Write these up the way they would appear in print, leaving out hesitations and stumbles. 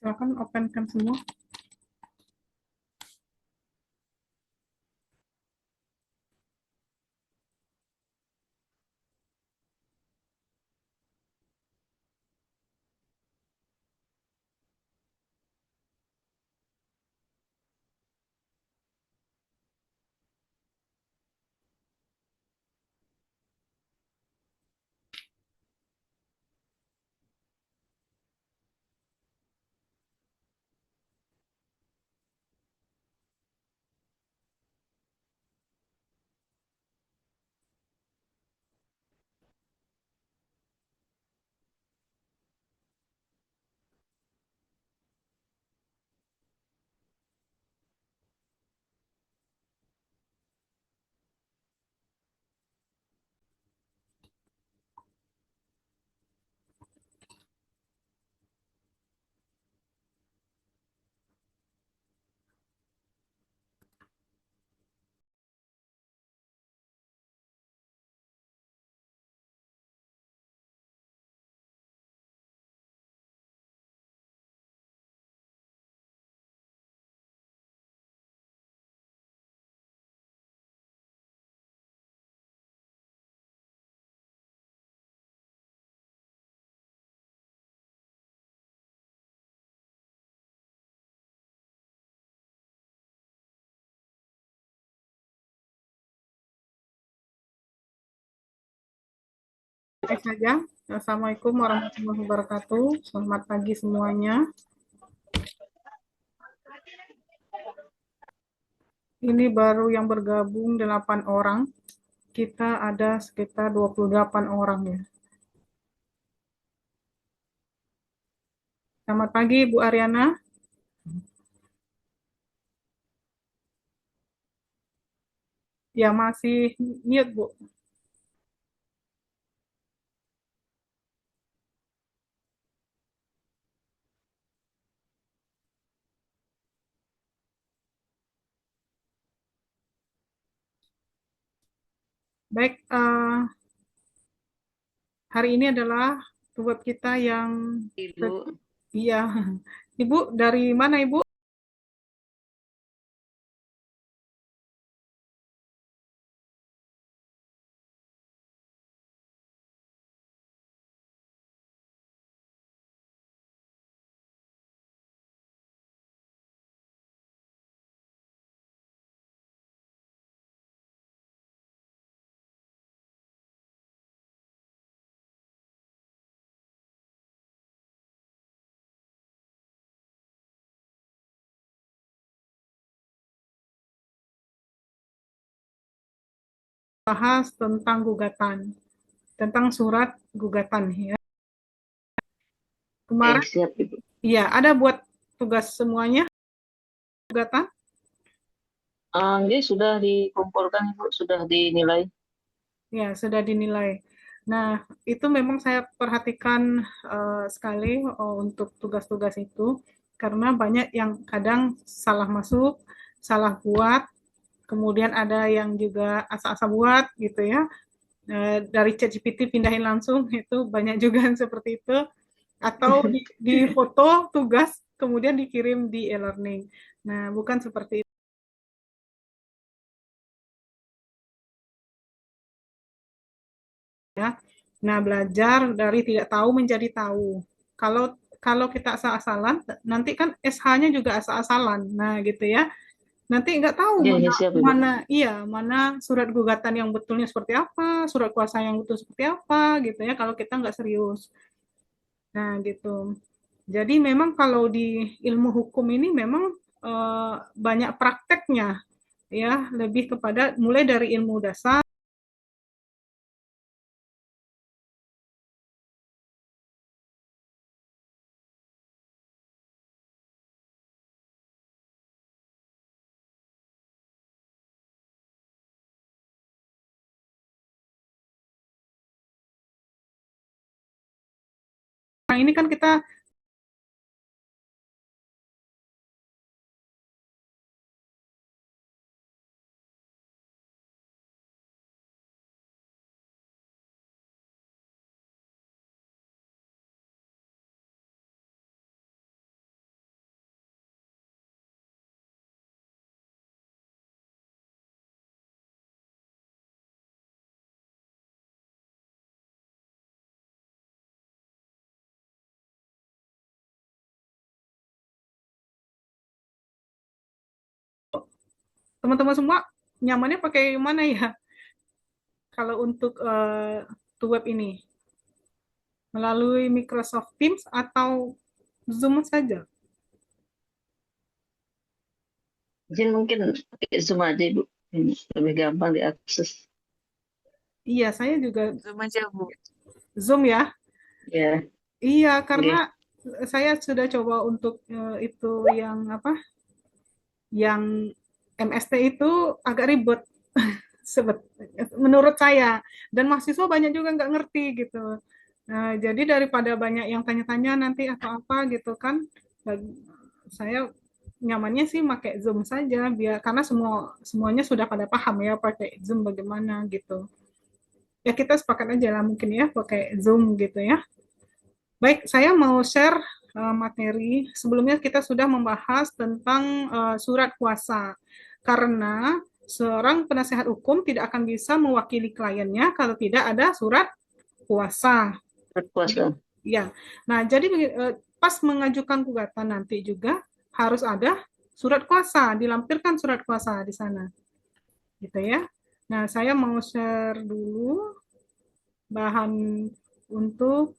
Silakan openkan semua. Oke saja. Assalamualaikum warahmatullahi wabarakatuh. Selamat pagi semuanya. Ini baru yang bergabung 8 orang. Kita ada sekitar 28 orang ya. Selamat pagi Bu Ariana. Ya masih mute Bu. Baik, hari ini adalah web kita yang Ibu, iya. Ibu dari mana Ibu? Bahas tentang gugatan, tentang surat gugatan ya. Kemarin siap Ibu. iya ada buat tugas semuanya gugatan. Dia sudah dikumpulkan Ibu, sudah dinilai. Ya, sudah dinilai. Nah, itu memang saya perhatikan sekali untuk tugas-tugas itu, karena banyak yang kadang salah masuk, salah buat, kemudian ada yang juga asal-asal buat gitu ya. Dari ChatGPT pindahin langsung, itu banyak juga yang seperti itu. Atau di foto tugas, kemudian dikirim di e-learning. Nah, bukan seperti itu ya. Nah, belajar dari tidak tahu menjadi tahu. Kalau kalau kita asal-asalan, nanti kan SH-nya juga asal-asalan. Nah, gitu ya. Nanti nggak tahu Ya, mana siap Ibu. mana iya mana surat gugatan yang betulnya seperti apa, surat kuasa yang betul seperti apa, gitu ya. Kalau kita nggak serius. Nah, gitu. Jadi memang kalau di ilmu hukum ini memang banyak prakteknya, ya, lebih kepada mulai dari ilmu dasar. Nah, ini kan kita Teman-teman semua nyamannya pakai mana ya? Kalau untuk to web ini, melalui Microsoft Teams atau Zoom saja? Izin mungkin pakai Zoom aja, Ibu. Ini lebih gampang diakses. Iya, saya juga Zoom aja, Bu. Zoom ya. Ya, Iya, karena oke. saya sudah coba untuk itu yang apa? Yang MST itu agak ribet sebet menurut saya, dan mahasiswa banyak juga nggak ngerti gitu. Nah, jadi daripada banyak yang tanya-tanya nanti atau apa gitu kan, saya nyamannya sih pakai Zoom saja biar karena semuanya sudah pada paham ya pakai Zoom bagaimana gitu. Ya kita sepakat aja lah mungkin ya pakai Zoom gitu ya. Baik, saya mau share materi. Sebelumnya kita sudah membahas tentang surat kuasa. Karena seorang penasehat hukum tidak akan bisa mewakili kliennya kalau tidak ada surat kuasa. Berpuasa. Ya. Nah, jadi pas mengajukan gugatan nanti juga harus ada surat kuasa, dilampirkan surat kuasa di sana. Gitu ya. Nah, saya mau share dulu bahan untuk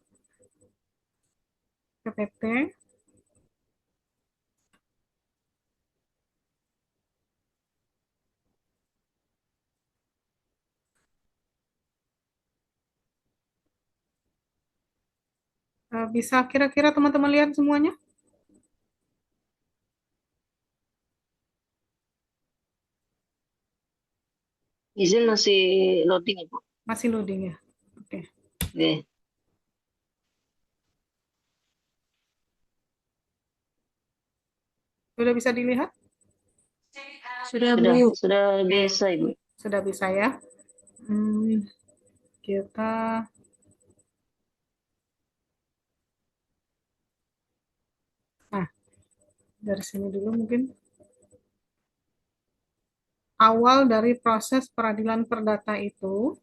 PPT. Bisa kira-kira teman-teman lihat semuanya? Izin masih loading, Ibu. Masih loading ya? Oke. Oke. Sudah bisa dilihat? Sudah, Sudah, Bu. sudah bisa, Ibu. Sudah bisa ya? Hmm, kita nah dari sini dulu mungkin awal dari proses peradilan perdata itu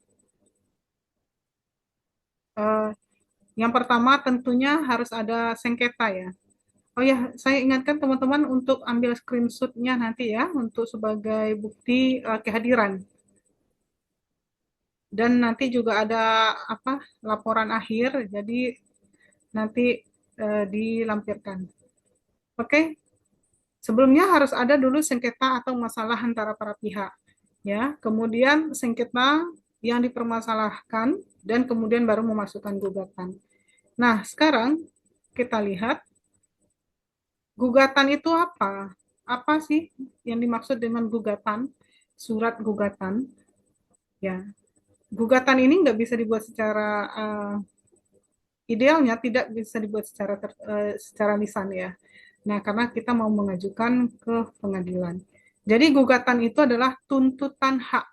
eh, yang pertama tentunya harus ada sengketa ya. Oh ya, saya ingatkan teman-teman untuk ambil screenshot-nya nanti ya untuk sebagai bukti kehadiran. Dan nanti juga ada apa laporan akhir, jadi nanti dilampirkan. Oke, sebelumnya harus ada dulu sengketa atau masalah antara para pihak, ya. Kemudian sengketa yang dipermasalahkan dan kemudian baru memasukkan gugatan. Nah, sekarang kita lihat gugatan itu apa? Apa sih yang dimaksud dengan gugatan? Surat gugatan, ya. Gugatan ini nggak bisa dibuat secara idealnya tidak bisa dibuat secara lisan ya. Nah, karena kita mau mengajukan ke pengadilan. Jadi gugatan itu adalah tuntutan hak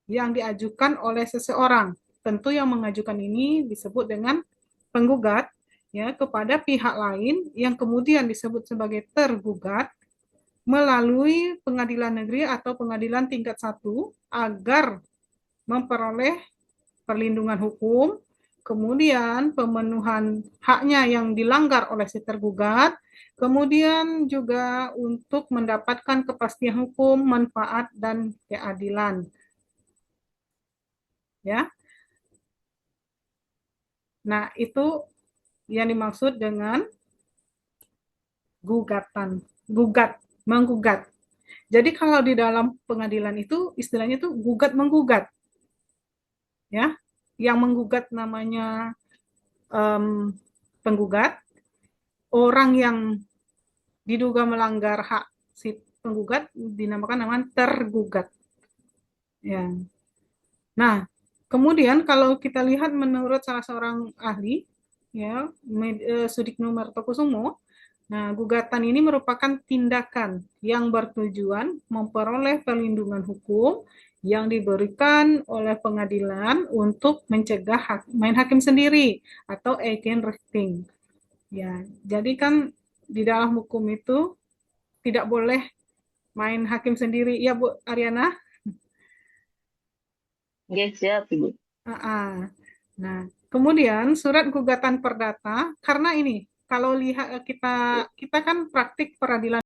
yang diajukan oleh seseorang. Tentu yang mengajukan ini disebut dengan penggugat ya kepada pihak lain yang kemudian disebut sebagai tergugat melalui pengadilan negeri atau pengadilan tingkat satu agar memperoleh perlindungan hukum, kemudian pemenuhan haknya yang dilanggar oleh si tergugat, kemudian juga untuk mendapatkan kepastian hukum, manfaat, dan keadilan. Ya, nah itu yang dimaksud dengan gugatan, gugat, menggugat. Jadi kalau di dalam pengadilan itu istilahnya itu gugat menggugat, ya. Yang menggugat namanya penggugat, orang yang diduga melanggar hak si penggugat dinamakan namanya tergugat. Ya. Nah, kemudian kalau kita lihat menurut salah seorang ahli, ya, Sudikno Martokusumo, nah, gugatan ini merupakan tindakan yang bertujuan memperoleh perlindungan hukum yang diberikan oleh pengadilan untuk mencegah main hakim sendiri atau agent rifting. Ya, jadi kan di dalam hukum itu tidak boleh main hakim sendiri. Ya, Bu Ariana? Oke, siap, Ibu. Nah, kemudian surat gugatan perdata, karena ini, kalau lihat kita kan praktik peradilan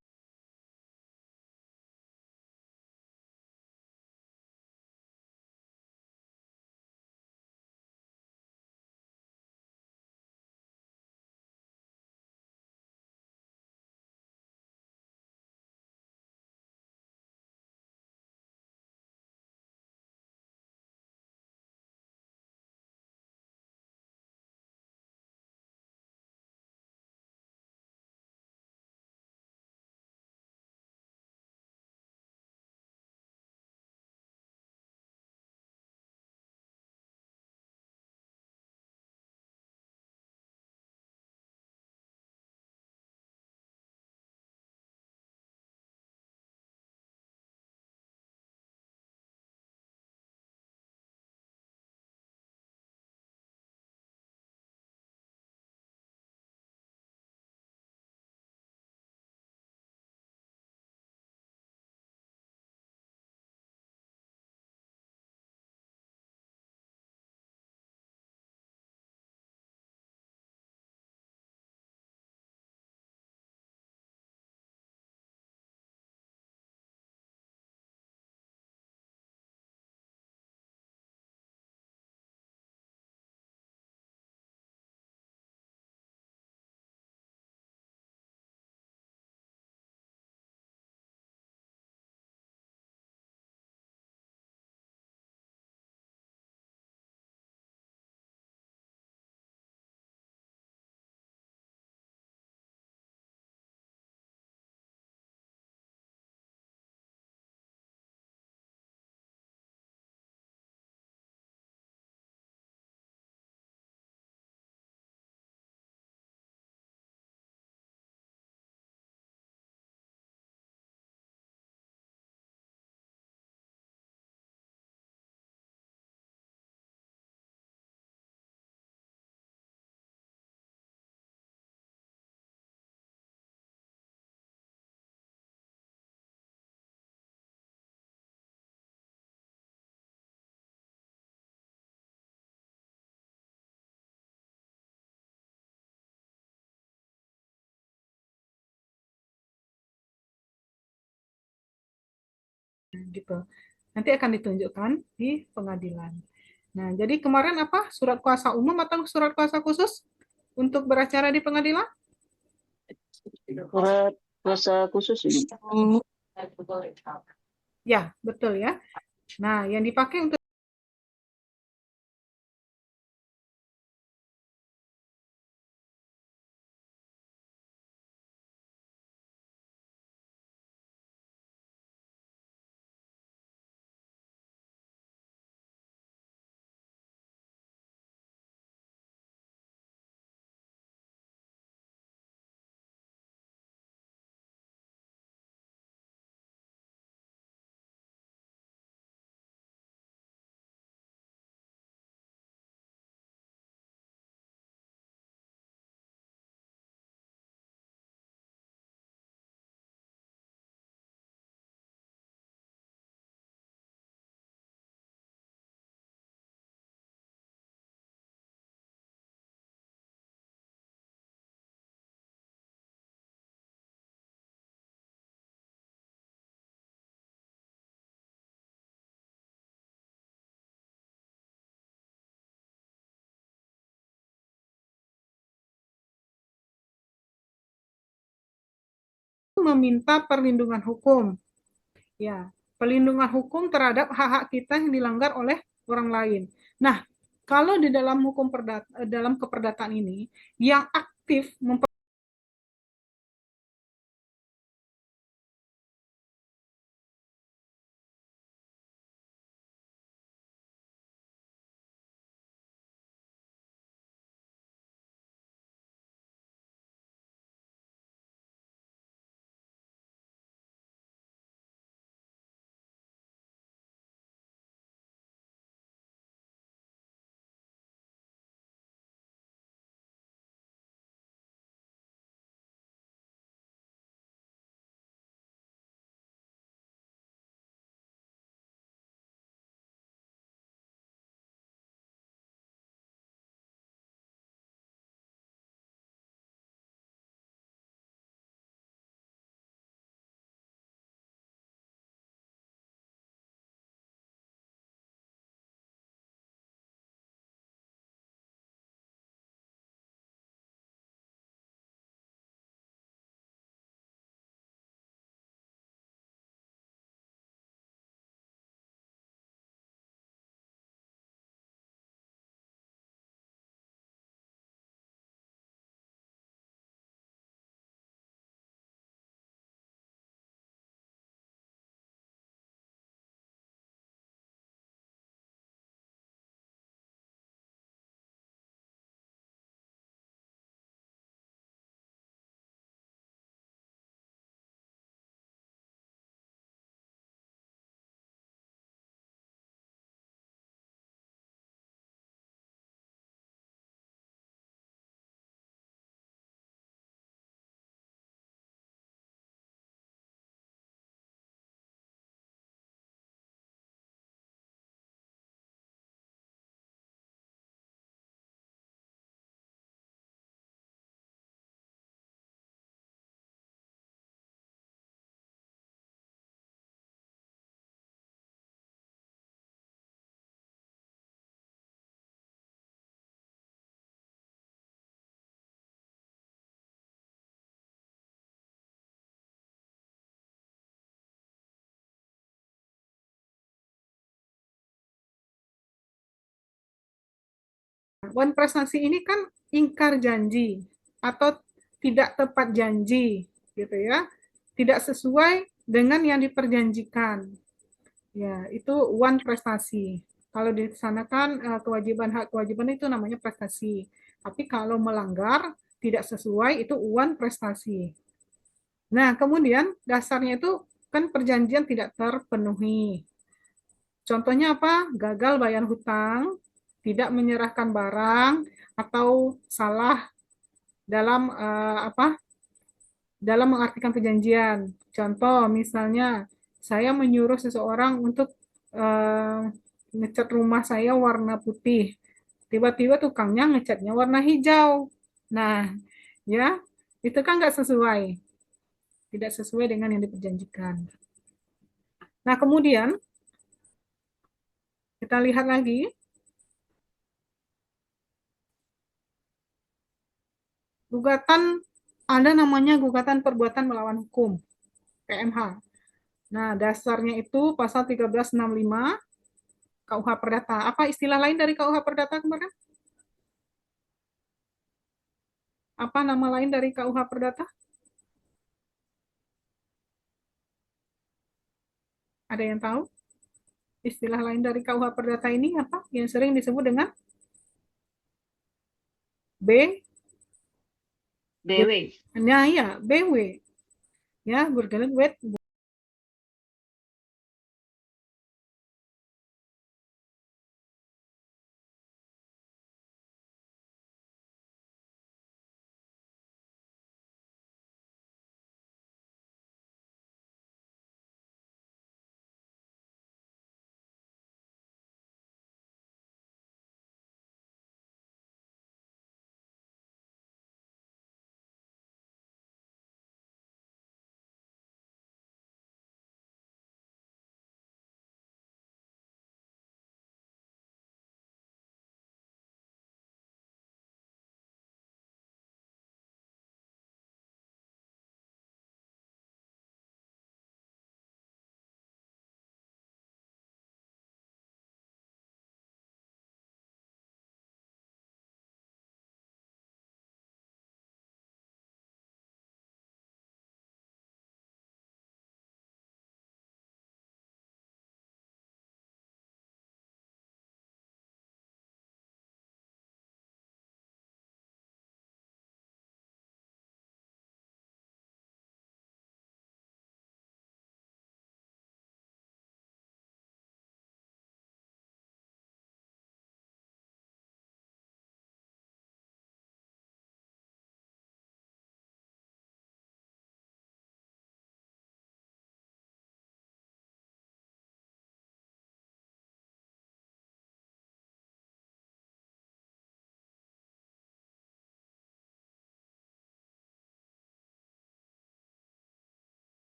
gitu. Nanti akan ditunjukkan di pengadilan. Nah, jadi kemarin apa? Surat kuasa umum atau surat kuasa khusus untuk beracara di pengadilan? Surat kuasa khusus Ibu. Bu. Ya, betul ya. Nah, yang dipakai untuk meminta perlindungan hukum. Ya, perlindungan hukum terhadap hak-hak kita yang dilanggar oleh orang lain. Nah, kalau di dalam hukum dalam keperdataan ini yang aktif wan prestasi ini kan ingkar janji atau tidak tepat janji gitu ya. Tidak sesuai dengan yang diperjanjikan. Ya, itu wan prestasi. Kalau di sana kan kewajiban hak kewajiban itu namanya prestasi. Tapi kalau melanggar tidak sesuai itu wan prestasi. Nah, kemudian dasarnya itu kan perjanjian tidak terpenuhi. Contohnya apa? Gagal bayar hutang, tidak menyerahkan barang, atau salah dalam dalam mengartikan perjanjian. Contoh, misalnya saya menyuruh seseorang untuk eh, ngecat rumah saya warna putih. Tiba-tiba tukangnya ngecatnya warna hijau. Nah, ya, itu kan nggak sesuai. Tidak sesuai dengan yang diperjanjikan. Nah, kemudian kita lihat lagi, gugatan ada namanya gugatan perbuatan melawan hukum, PMH. Nah, dasarnya itu pasal 1365 KUH Perdata. Apa istilah lain dari KUH Perdata kemarin? Apa nama lain dari KUH Perdata? Ada yang tahu? Istilah lain dari KUH Perdata ini apa? Yang sering disebut dengan B, BW. nah ya, BW. Ya, Burgerlijk Wet.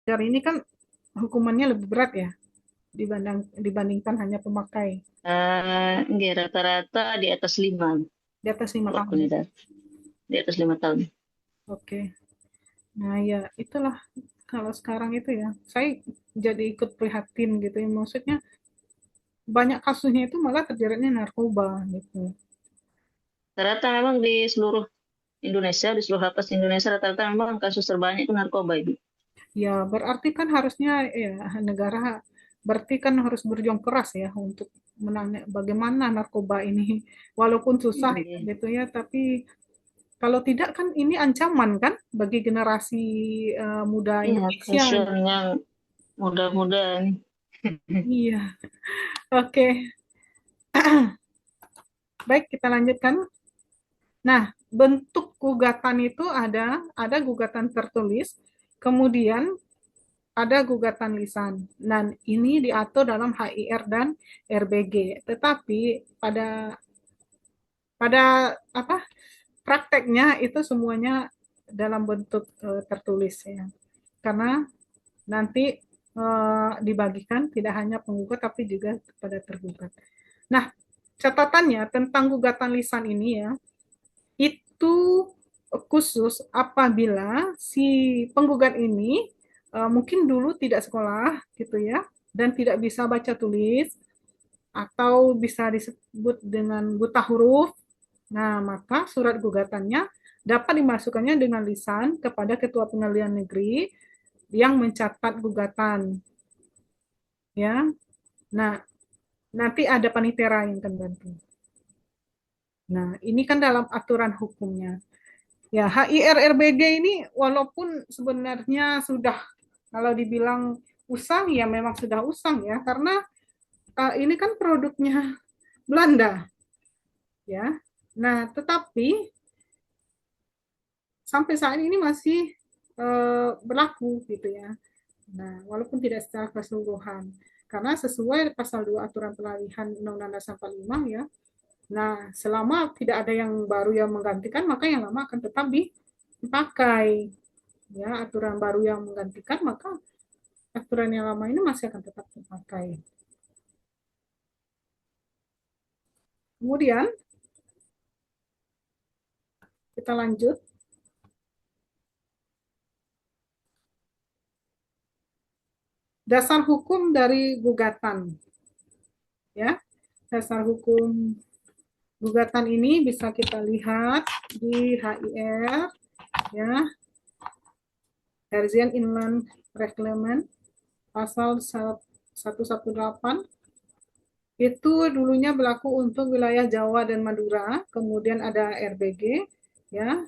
Dari ini kan hukumannya lebih berat ya dibandingkan hanya pemakai Nggih, rata-rata di atas 5 di atas 5 tahun. pelakunya dah. Di atas 5 tahun. Oke. Nah, ya itulah kalau sekarang itu ya, saya jadi ikut prihatin gitu ya. Maksudnya banyak kasusnya itu malah terjeratnya narkoba gitu. Rata-rata memang di seluruh Indonesia, di seluruh lapas Indonesia rata-rata memang kasus terbanyak itu narkoba, Ibu. Ya, berarti kan harusnya ya negara berarti kan harus berjuang keras ya untuk menang bagaimana narkoba ini, walaupun susah Iya, gitu ya, tapi kalau tidak kan ini ancaman kan bagi generasi muda iya, Indonesia. kasihan yang muda-muda nih. Iya, oke. Baik, kita lanjutkan. Nah, bentuk gugatan itu ada gugatan tertulis, kemudian ada gugatan lisan. Dan ini diatur dalam HIR dan RBG. Tetapi pada pada apa prakteknya itu semuanya dalam bentuk tertulis ya. Karena nanti dibagikan tidak hanya penggugat tapi juga kepada tergugat. Nah, catatannya tentang gugatan lisan ini ya, itu khusus apabila si penggugat ini mungkin dulu tidak sekolah gitu ya dan tidak bisa baca tulis atau bisa disebut dengan buta huruf. Nah, maka surat gugatannya dapat dimasukkannya dengan lisan kepada Ketua Pengadilan Negeri yang mencatat gugatan ya. Nah, nanti ada panitera yang akan bantu. Nah, ini kan dalam aturan hukumnya. Ya, HIRRBG ini walaupun sebenarnya sudah kalau dibilang usang ya memang sudah usang ya karena ini kan produknya Belanda ya. Nah, tetapi sampai saat ini masih berlaku gitu ya. Nah, walaupun tidak secara keseluruhan karena sesuai pasal 2 aturan peralihan Undang-Undang Dasar 45 ya. Nah, selama tidak ada yang baru yang menggantikan maka yang lama akan tetap dipakai. Ya, aturan baru yang menggantikan maka aturan yang lama ini masih akan tetap dipakai. Kemudian kita lanjut dasar hukum dari gugatan ya. Dasar hukum gugatan ini bisa kita lihat di HIR ya, Herzian Inland Reglement pasal 118 itu dulunya berlaku untuk wilayah Jawa dan Madura, kemudian ada RBG ya,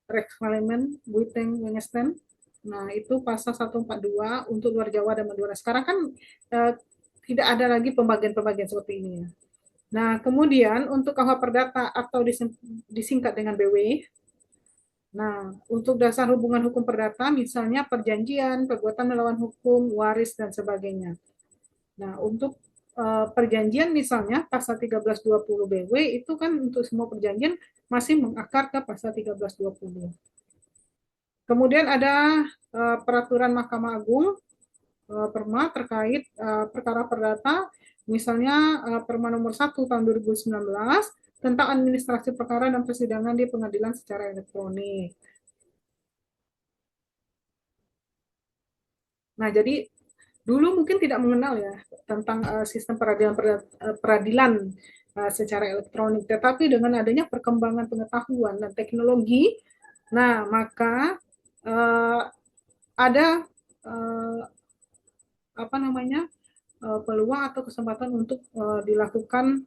Reglement Buiteng Wengesten. Nah, itu pasal 142 untuk luar Jawa dan Madura. Sekarang kan tidak ada lagi pembagian-pembagian seperti ini ya. Nah, kemudian untuk KUH Perdata atau disingkat dengan BW. Nah, untuk dasar hubungan hukum perdata misalnya perjanjian, perbuatan melawan hukum, waris dan sebagainya. Nah, untuk perjanjian misalnya pasal 1320 BW itu kan untuk semua perjanjian masih mengakar ke pasal 1320. Kemudian ada peraturan Mahkamah Agung Perma terkait perkara perdata, misalnya Perma nomor 1 tahun 2019 tentang administrasi perkara dan persidangan di pengadilan secara elektronik. Nah, jadi dulu mungkin tidak mengenal ya tentang sistem peradilan secara elektronik, tetapi dengan adanya perkembangan pengetahuan dan teknologi, nah maka ada apa namanya peluang atau kesempatan untuk dilakukan